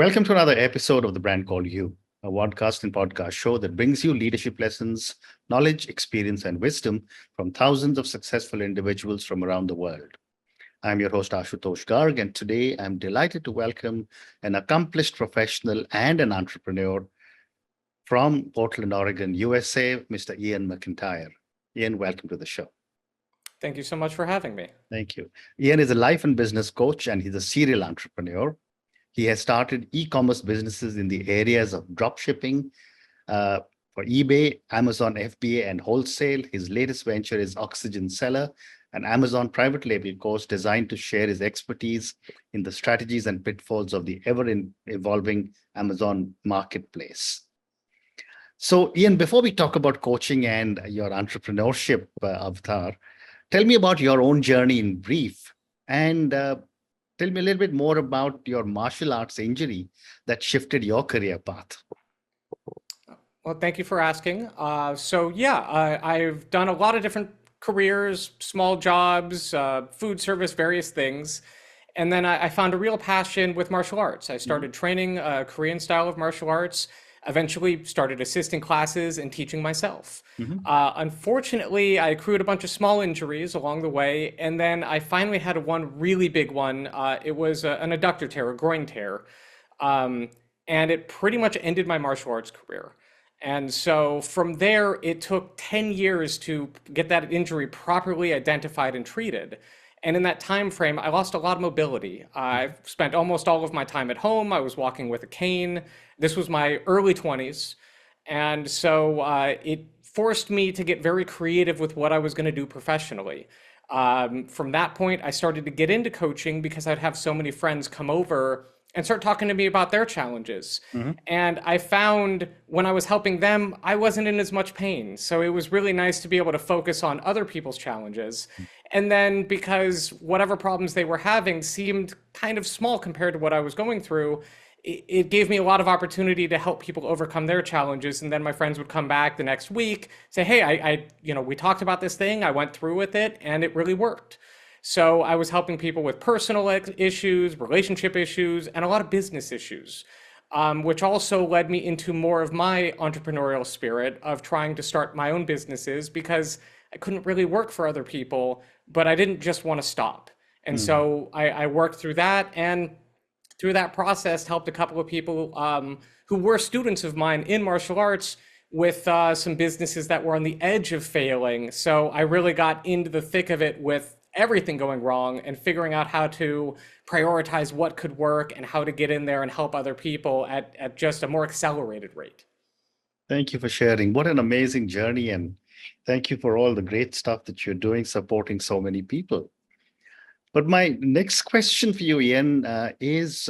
Welcome to another episode of The Brand Called You, a podcast and podcast show that brings you leadership lessons, knowledge, experience, and wisdom from thousands of successful individuals from around the world. I'm your host, Ashutosh Garg, and today I'm delighted to welcome an accomplished professional and an entrepreneur from Portland, Oregon, USA, Mr. Ian MacIntyre. Ian, welcome to the show. Thank you so much for having me. Thank you. Ian is a life and business coach, and he's a serial entrepreneur. He has started e-commerce businesses in the areas of drop shipping for eBay, Amazon FBA, and wholesale. His latest venture is Oxygen Seller, an Amazon private label course designed to share his expertise in the strategies and pitfalls of the ever-evolving Amazon marketplace. So, Ian, before we talk about coaching and your entrepreneurship avatar, tell me about your own journey in brief, and tell me a little bit more about your martial arts injury that shifted your career path. Well, thank you for asking. I've done a lot of different careers, small jobs, food service, various things. And then I found a real passion with martial arts. I started training a Korean style of martial arts, eventually started assisting classes and teaching myself. Unfortunately, I accrued a bunch of small injuries along the way, and then I finally had one really big one. It was an adductor tear, a groin tear, and it pretty much ended my martial arts career. And so from there, it took 10 years to get that injury properly identified and treated. And in that time frame, I lost a lot of mobility. I spent almost all of my time at home. I was walking with a cane. This was my early 20s. And so it forced me to get very creative with what I was going to do professionally. From that point, I started to get into coaching because I'd have so many friends come over and start talking to me about their challenges. And I found when I was helping them, I wasn't in as much pain. So it was really nice to be able to focus on other people's challenges. And then because whatever problems they were having seemed kind of small compared to what I was going through, it gave me a lot of opportunity to help people overcome their challenges. And then my friends would come back the next week, say, hey, we talked about this thing, I went through with it, and it really worked. So I was helping people with personal issues, relationship issues, and a lot of business issues, which also led me into more of my entrepreneurial spirit of trying to start my own businesses because I couldn't really work for other people, but I didn't just want to stop. And so I worked through that, and through that process helped a couple of people who were students of mine in martial arts with some businesses that were on the edge of failing. So I really got into the thick of it with everything going wrong and figuring out how to prioritize what could work and how to get in there and help other people at just a more accelerated rate. Thank you for sharing. What an amazing journey. And thank you for all the great stuff that you're doing, supporting so many people. But my next question for you, Ian, is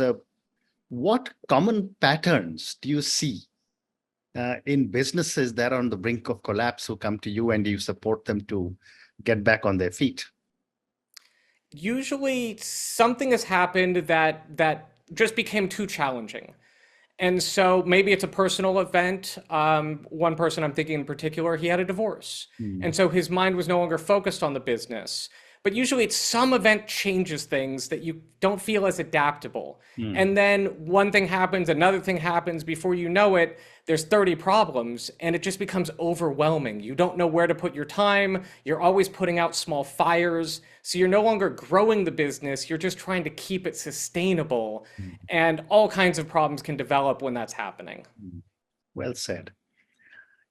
what common patterns do you see in businesses that are on the brink of collapse who come to you and you support them to get back on their feet? Usually something has happened that just became too challenging. And so maybe it's a personal event. One person I'm thinking in particular, he had a divorce. And so his mind was no longer focused on the business. But usually it's some event changes things that you don't feel as adaptable. And then one thing happens, another thing happens, before you know it, there's 30 problems and it just becomes overwhelming. You don't know where to put your time. You're always putting out small fires. So you're no longer growing the business. You're just trying to keep it sustainable. And all kinds of problems can develop when that's happening. Well said.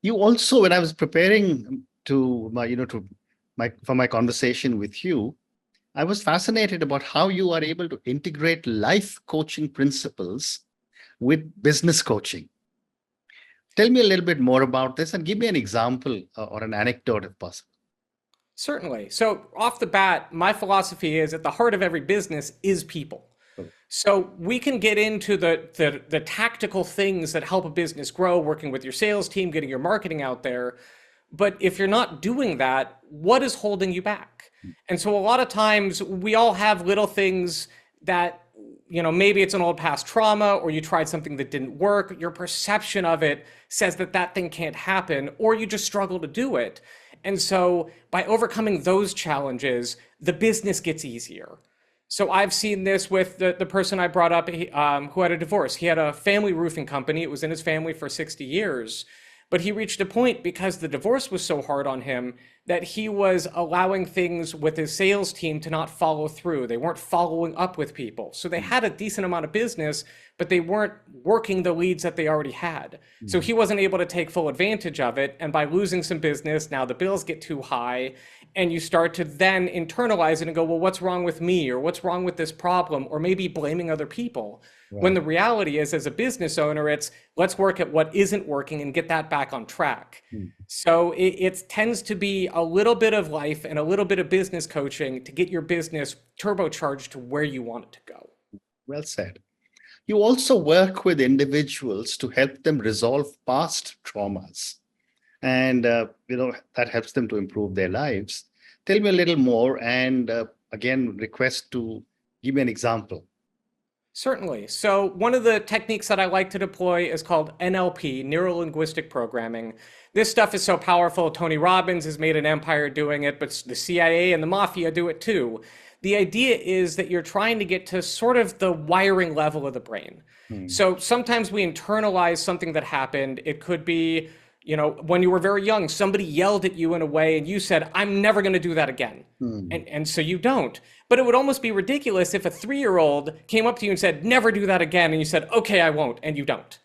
You also, when I was preparing to for my conversation with you, I was fascinated about how you are able to integrate life coaching principles with business coaching. Tell me a little bit more about this and give me an example or an anecdote if possible. Certainly. So off the bat, my philosophy is at the heart of every business is people. So we can get into the tactical things that help a business grow, working with your sales team, getting your marketing out there. But if you're not doing that, what is holding you back? And so a lot of times we all have little things that, maybe it's an old past trauma or you tried something that didn't work. Your perception of it says that thing can't happen, or you just struggle to do it. And so by overcoming those challenges, the business gets easier. So I've seen this with the person I brought up who had a divorce. He had a family roofing company. It was in his family for 60 years. But he reached a point because the divorce was so hard on him that he was allowing things with his sales team to not follow through. They weren't following up with people. So they had a decent amount of business, but they weren't working the leads that they already had. So he wasn't able to take full advantage of it. And by losing some business, now the bills get too high. And you start to then internalize it and go, well, what's wrong with me? Or what's wrong with this problem? Or maybe blaming other people. When the reality is, as a business owner, it's let's work at what isn't working and get that back on track. So it tends to be a little bit of life and a little bit of business coaching to get your business turbocharged to where you want it to go. Well said. You also work with individuals to help them resolve past traumas, and that helps them to improve their lives. Tell me a little more, and again, request to give me an example. Certainly. So one of the techniques that I like to deploy is called NLP, Neuro Linguistic Programming. This stuff is so powerful. Tony Robbins has made an empire doing it, but the CIA and the mafia do it too. The idea is that you're trying to get to sort of the wiring level of the brain. So sometimes we internalize something that happened. It could be, when you were very young, somebody yelled at you in a way and you said, I'm never going to do that again. And so you don't. But it would almost be ridiculous if a 3-year-old came up to you and said, never do that again. And you said, okay, I won't. And you don't.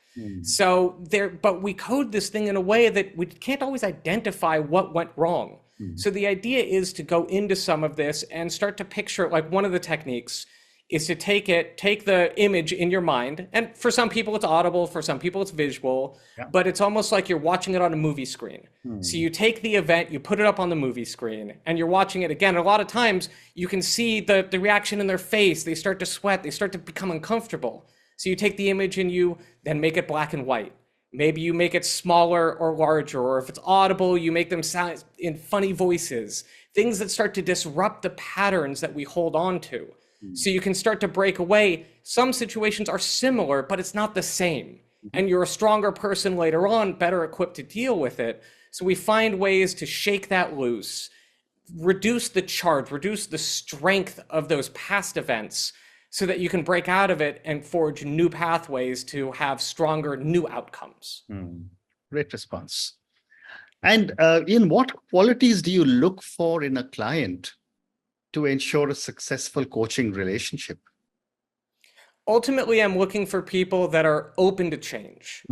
But we code this thing in a way that we can't always identify what went wrong. So the idea is to go into some of this and start to picture, like one of the techniques is to take the image in your mind. And for some people it's audible, for some people it's visual, but it's almost like you're watching it on a movie screen. So you take the event, you put it up on the movie screen, and you're watching it again. A lot of times you can see the reaction in their face. They start to sweat, they start to become uncomfortable. So you take the image and you then make it black and white. Maybe you make it smaller or larger, or if it's audible, you make them sound in funny voices, things that start to disrupt the patterns that we hold on to. So you can start to break away. Some situations are similar, but it's not the same. And you're a stronger person later on, better equipped to deal with it. So we find ways to shake that loose, reduce the charge, reduce the strength of those past events so that you can break out of it and forge new pathways to have stronger new outcomes. Great response. And Ian, what qualities do you look for in a client to ensure a successful coaching relationship? Ultimately, I'm looking for people that are open to change.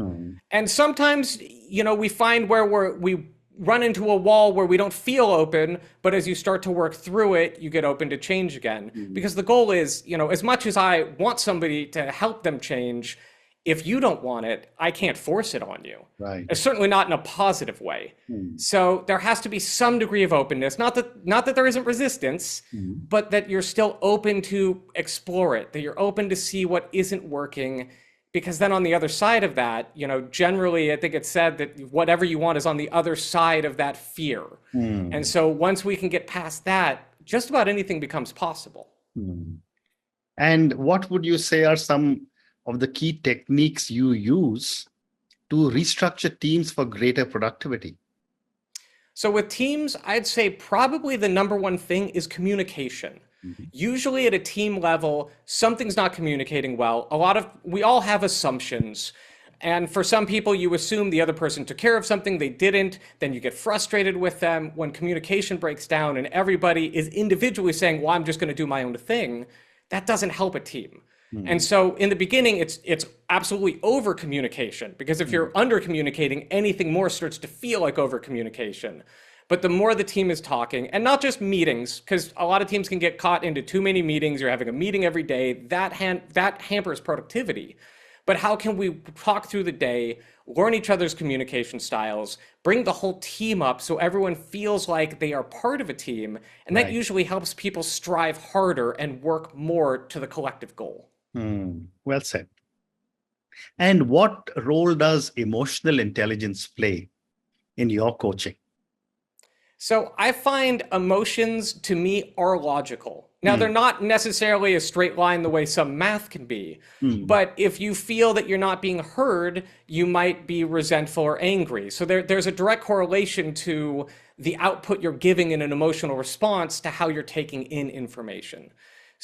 And sometimes, we find where we run into a wall where we don't feel open, but as you start to work through it, you get open to change again. Because the goal is, as much as I want somebody to help them change, if you don't want it, I can't force it on you. Right. Certainly not in a positive way. So there has to be some degree of openness. Not that there isn't resistance, but that you're still open to explore it, that you're open to see what isn't working. Because then on the other side of that, generally I think it's said that whatever you want is on the other side of that fear. And so once we can get past that, just about anything becomes possible. And what would you say are some of the key techniques you use to restructure teams for greater productivity? So with teams, I'd say probably the number one thing is communication. Usually at a team level, something's not communicating well. We all have assumptions. And for some people, you assume the other person took care of something, they didn't, then you get frustrated with them. When communication breaks down and everybody is individually saying, well, I'm just going to do my own thing, that doesn't help a team. And so in the beginning, it's absolutely over communication, because if you're under communicating, anything more starts to feel like over communication. But the more the team is talking, and not just meetings, because a lot of teams can get caught into too many meetings. You're having a meeting every day, that hampers productivity. But how can we talk through the day, learn each other's communication styles, bring the whole team up so everyone feels like they are part of a team, and that usually helps people strive harder and work more to the collective goal. Well said. And what role does emotional intelligence play in your coaching? So I find emotions to me are logical. Now, they're not necessarily a straight line the way some math can be, but if you feel that you're not being heard, you might be resentful or angry. So there's a direct correlation to the output you're giving in an emotional response to how you're taking in information.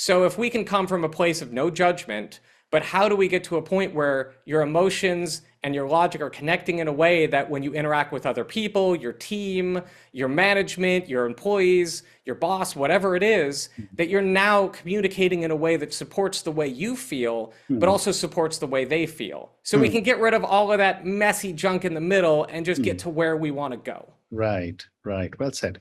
So if we can come from a place of no judgment, but how do we get to a point where your emotions and your logic are connecting in a way that when you interact with other people, your team, your management, your employees, your boss, whatever it is, that you're now communicating in a way that supports the way you feel, but also supports the way they feel. So we can get rid of all of that messy junk in the middle and just get to where we want to go. Right, right. Well said.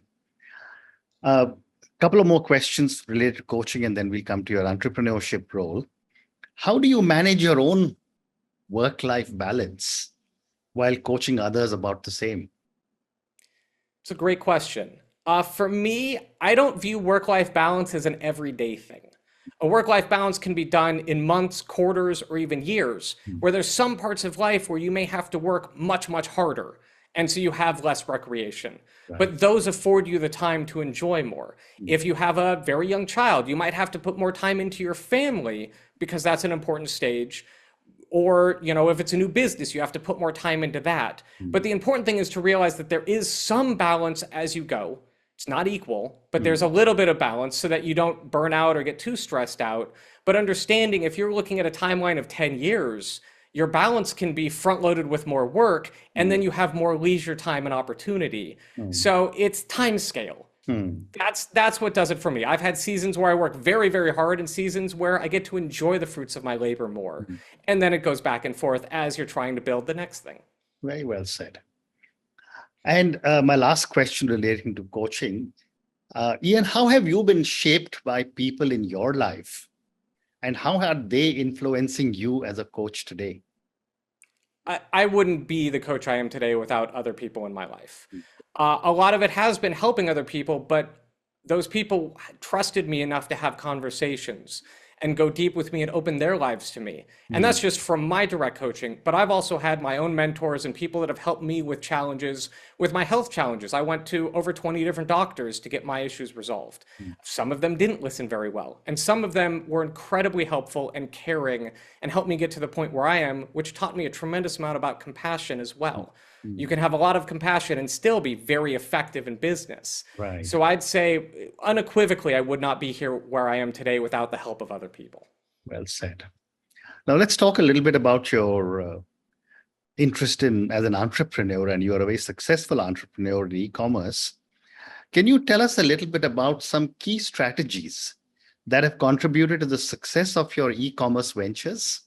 A couple of more questions related to coaching, and then we'll come to your entrepreneurship role. How do you manage your own work-life balance while coaching others about the same? It's a great question. For me, I don't view work-life balance as an everyday thing. A work-life balance can be done in months, quarters, or even years, where there's some parts of life where you may have to work much, much harder. And so you have less recreation. Right. But those afford you the time to enjoy more. If you have a very young child, you might have to put more time into your family because that's an important stage. Or, if it's a new business, you have to put more time into that. But the important thing is to realize that there is some balance as you go. It's not equal, but there's a little bit of balance so that you don't burn out or get too stressed out. But understanding if you're looking at a timeline of 10 years, your balance can be front loaded with more work, and then you have more leisure time and opportunity. So it's time scale. That's what does it for me. I've had seasons where I work very, very hard and seasons where I get to enjoy the fruits of my labor more. And then it goes back and forth as you're trying to build the next thing. Very well said. And my last question relating to coaching, Ian, how have you been shaped by people in your life? And how are they influencing you as a coach today? I wouldn't be the coach I am today without other people in my life. A lot of it has been helping other people, but those people trusted me enough to have conversations and go deep with me and open their lives to me. And that's just from my direct coaching. But I've also had my own mentors and people that have helped me with challenges, with my health challenges. I went to over 20 different doctors to get my issues resolved. Some of them didn't listen very well. And some of them were incredibly helpful and caring and helped me get to the point where I am, which taught me a tremendous amount about compassion as well. You can have a lot of compassion and still be very effective in business. Right. So I'd say unequivocally, I would not be here where I am today without the help of other people. Well said. Now let's talk a little bit about your interest in as an entrepreneur, and you're a very successful entrepreneur in e-commerce. Can you tell us a little bit about some key strategies that have contributed to the success of your e-commerce ventures?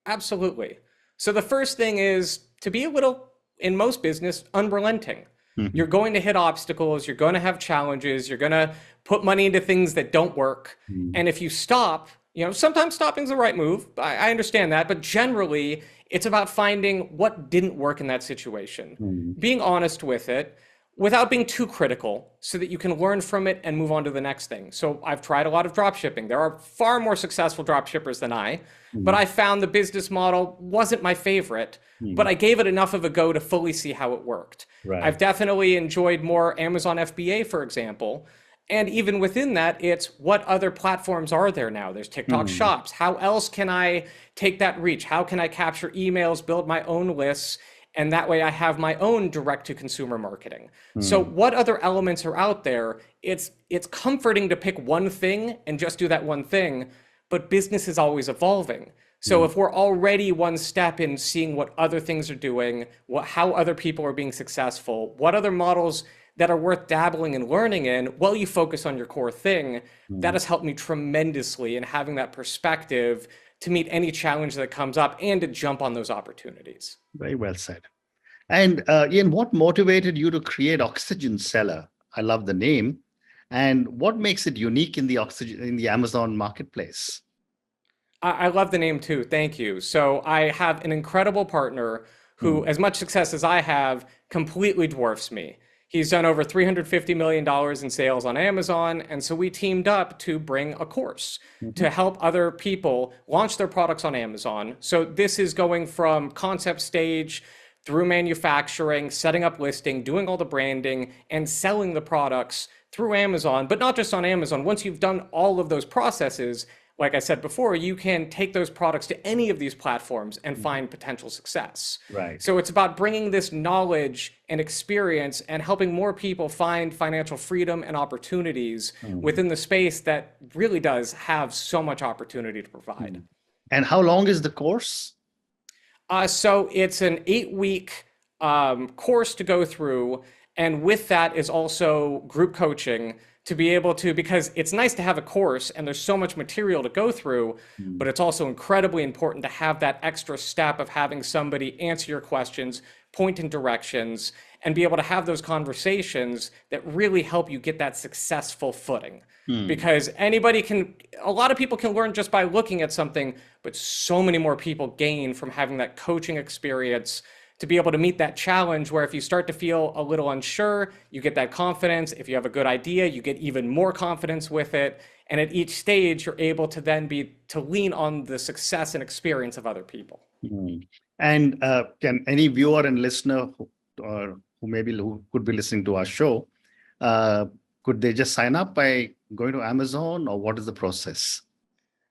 Absolutely. So the first thing is to be a little, in most business, unrelenting. You're going to hit obstacles, you're going to have challenges, you're going to put money into things that don't work. And if you stop, sometimes stopping's the right move. I understand that, but generally it's about finding what didn't work in that situation, being honest with it, without being too critical so that you can learn from it and move on to the next thing. So I've tried a lot of drop shipping. There are far more successful drop shippers than I, but I found the business model wasn't my favorite, but I gave it enough of a go to fully see how it worked. Right. I've definitely enjoyed more Amazon FBA, for example. And even within that, it's what other platforms are there now? There's TikTok shops. How else can I take that reach? How can I capture emails, build my own lists? And that way I have my own direct to consumer marketing. So what other elements are out there? It's comforting to pick one thing and just do that one thing, but business is always evolving. So if we're already one step in seeing what other things are doing, how other people are being successful, what other models that are worth dabbling and learning in, while you focus on your core thing, that has helped me tremendously in having that perspective to meet any challenge that comes up and to jump on those opportunities. Very well said. And Ian, what motivated you to create Oxygen Seller? I love the name. And what makes it unique in the Amazon marketplace? I love the name too. Thank you. So I have an incredible partner who, as much success as I have, completely dwarfs me. He's done over $350 million in sales on Amazon. And so we teamed up to bring a course to help other people launch their products on Amazon. So this is going from concept stage through manufacturing, setting up listing, doing all the branding, and selling the products through Amazon, but not just on Amazon. Once you've done all of those processes, like I said before, you can take those products to any of these platforms and find potential success. Right. So it's about bringing this knowledge and experience and helping more people find financial freedom and opportunities within the space that really does have so much opportunity to provide. And how long is the course? So it's an 8-week course to go through. And with that is also group coaching to be able to, because it's nice to have a course and there's so much material to go through, but it's also incredibly important to have that extra step of having somebody answer your questions, point in directions, and be able to have those conversations that really help you get that successful footing. Because a lot of people can learn just by looking at something, but so many more people gain from having that coaching experience to be able to meet that challenge where if you start to feel a little unsure, you get that confidence. If you have a good idea, you get even more confidence with it. And at each stage, you're able to then to lean on the success and experience of other people. And can any viewer and listener who could be listening to our show, could they just sign up by going to Amazon, or what is the process?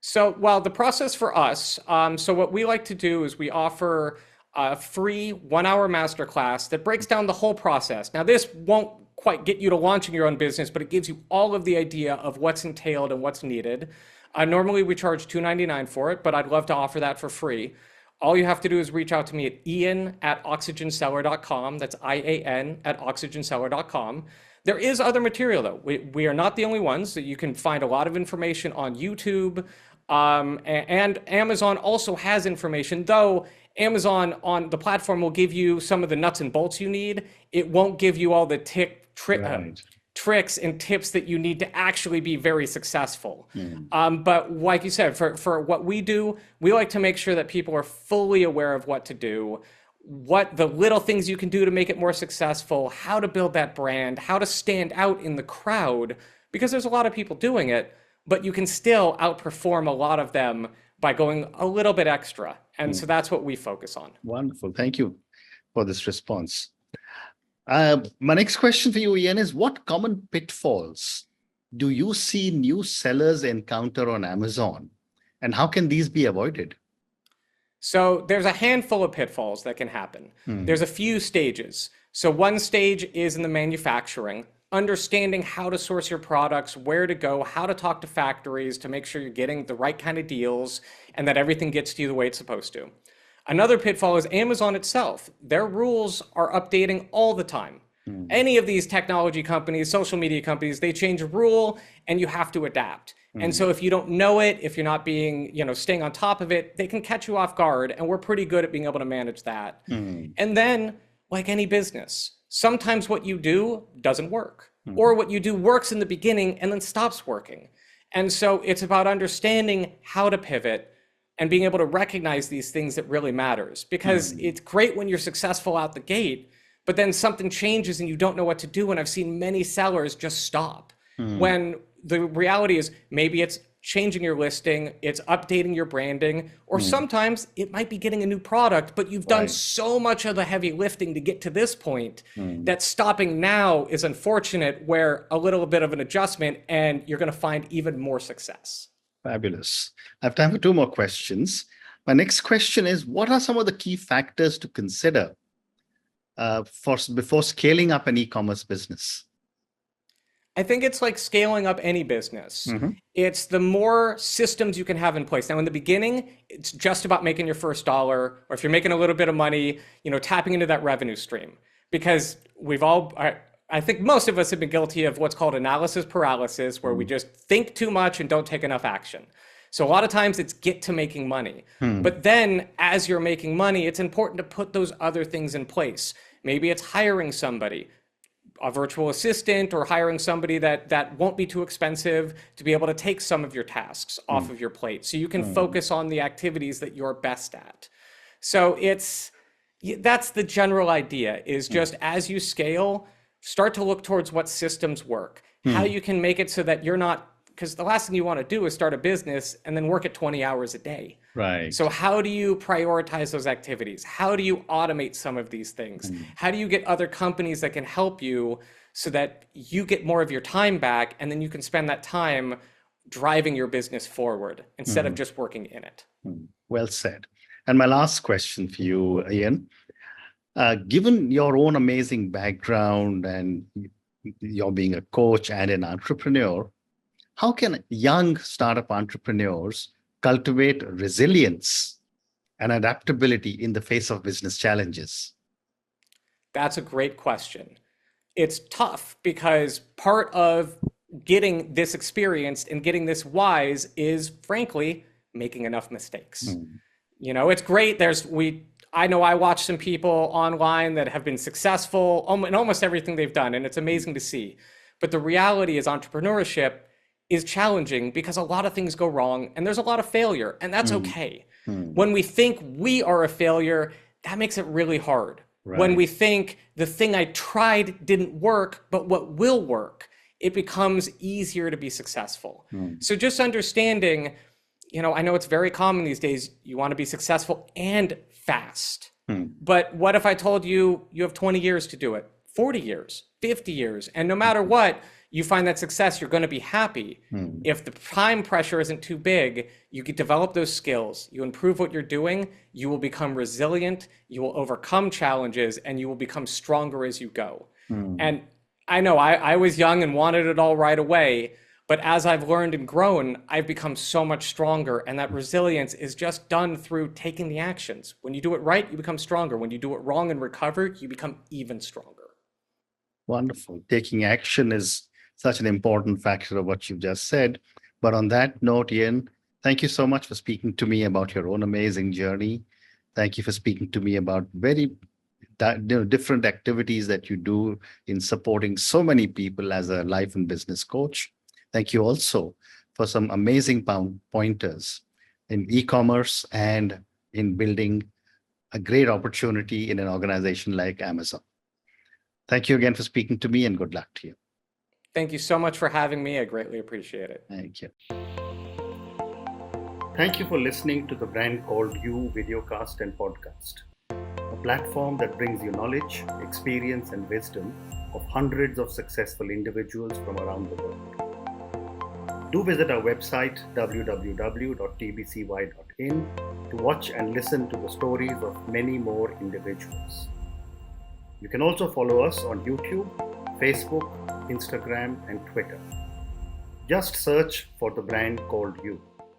So, well, the process for us, so what we like to do is we offer a free 1-hour masterclass that breaks down the whole process. Now, this won't quite get you to launching your own business, but it gives you all of the idea of what's entailed and what's needed. Normally, we charge $2.99 for it, but I'd love to offer that for free. All you have to do is reach out to me at ian@oxygenseller.com. That's IAN at oxygenseller.com. There is other material, though. We are not the only ones. So you can find a lot of information on YouTube, and Amazon also has information, though Amazon on the platform will give you some of the nuts and bolts you need. It won't give you all the tricks and tips that you need to actually be very successful. But like you said, for what we do, we like to make sure that people are fully aware of what to do, what the little things you can do to make it more successful, how to build that brand, how to stand out in the crowd, because there's a lot of people doing it, but you can still outperform a lot of them by going a little bit extra. And so that's what we focus on. Wonderful. Thank you for this response. My next question for you, Ian, is what common pitfalls do you see new sellers encounter on Amazon, and how can these be avoided? So there's a handful of pitfalls that can happen. There's a few stages. So one stage is in the manufacturing, understanding how to source your products, where to go, how to talk to factories to make sure you're getting the right kind of deals and that everything gets to you the way it's supposed to. Another pitfall is Amazon itself. Their rules are updating all the time. Any of these technology companies, social media companies, they change a rule and you have to adapt. And so if you don't know it, if you're not staying on top of it, they can catch you off guard. And we're pretty good at being able to manage that. And then, like any business, sometimes what you do doesn't work, or what you do works in the beginning and then stops working. And so it's about understanding how to pivot and being able to recognize these things that really matters, because it's great when you're successful out the gate, but then something changes and you don't know what to do. And I've seen many sellers just stop when the reality is maybe it's changing your listing, it's updating your branding, or sometimes it might be getting a new product, but you've done so much of the heavy lifting to get to this point that stopping now is unfortunate, where a little bit of an adjustment and you're going to find even more success. Fabulous. I have time for 2 more questions. My next question is, what are some of the key factors to consider before scaling up an e-commerce business? I think it's like scaling up any business. It's the more systems you can have in place. Now, in the beginning, it's just about making your first dollar, or if you're making a little bit of money, tapping into that revenue stream. Because I think most of us have been guilty of what's called analysis paralysis, where we just think too much and don't take enough action. So a lot of times it's get to making money. But then as you're making money, it's important to put those other things in place. Maybe it's hiring somebody, a virtual assistant, or hiring somebody that won't be too expensive to be able to take some of your tasks off of your plate, so you can focus on the activities that you're best at. So that's the general idea, is just as you scale, start to look towards what systems work, how you can make it so that you're not, because the last thing you want to do is start a business and then work at 20 hours a day. Right. So how do you prioritize those activities? How do you automate some of these things? How do you get other companies that can help you so that you get more of your time back, and then you can spend that time driving your business forward instead of just working in it. Well said. And my last question for you, Ian, given your own amazing background and you're being a coach and an entrepreneur, how can young startup entrepreneurs cultivate resilience and adaptability in the face of business challenges? That's a great question. It's tough because part of getting this experienced and getting this wise is, frankly, making enough mistakes. You know, it's great. I know I watch some people online that have been successful in almost everything they've done, and it's amazing to see. But the reality is entrepreneurship is challenging because a lot of things go wrong and there's a lot of failure, and that's okay. When we think we are a failure, that makes it really hard. Right. When we think the thing I tried didn't work, but what will work, it becomes easier to be successful. So just understanding, you know, I know it's very common these days, you want to be successful and fast. But what if I told you you have 20 years to do it, 40 years, 50 years, and no matter what, you find that success, you're going to be happy. If the time pressure isn't too big, you can develop those skills, you improve what you're doing, you will become resilient, you will overcome challenges, and you will become stronger as you go. And I know I was young and wanted it all right away, but as I've learned and grown, I've become so much stronger, and that resilience is just done through taking the actions. When you do it right, you become stronger. When you do it wrong and recover, you become even stronger. Wonderful. Taking action is such an important factor of what you just said. But on that note, Ian, thank you so much for speaking to me about your own amazing journey. Thank you for speaking to me about very different activities that you do in supporting so many people as a life and business coach. Thank you also for some amazing pointers in e-commerce and in building a great opportunity in an organization like Amazon. Thank you again for speaking to me, and good luck to you. Thank you so much for having me. I greatly appreciate it. Thank you. Thank you for listening to the Brand Called You videocast and podcast, a platform that brings you knowledge, experience, and wisdom of hundreds of successful individuals from around the world. Do visit our website, www.tbcy.in, to watch and listen to the stories of many more individuals. You can also follow us on YouTube, Facebook, Instagram, and Twitter. Just search for the Brand Called You.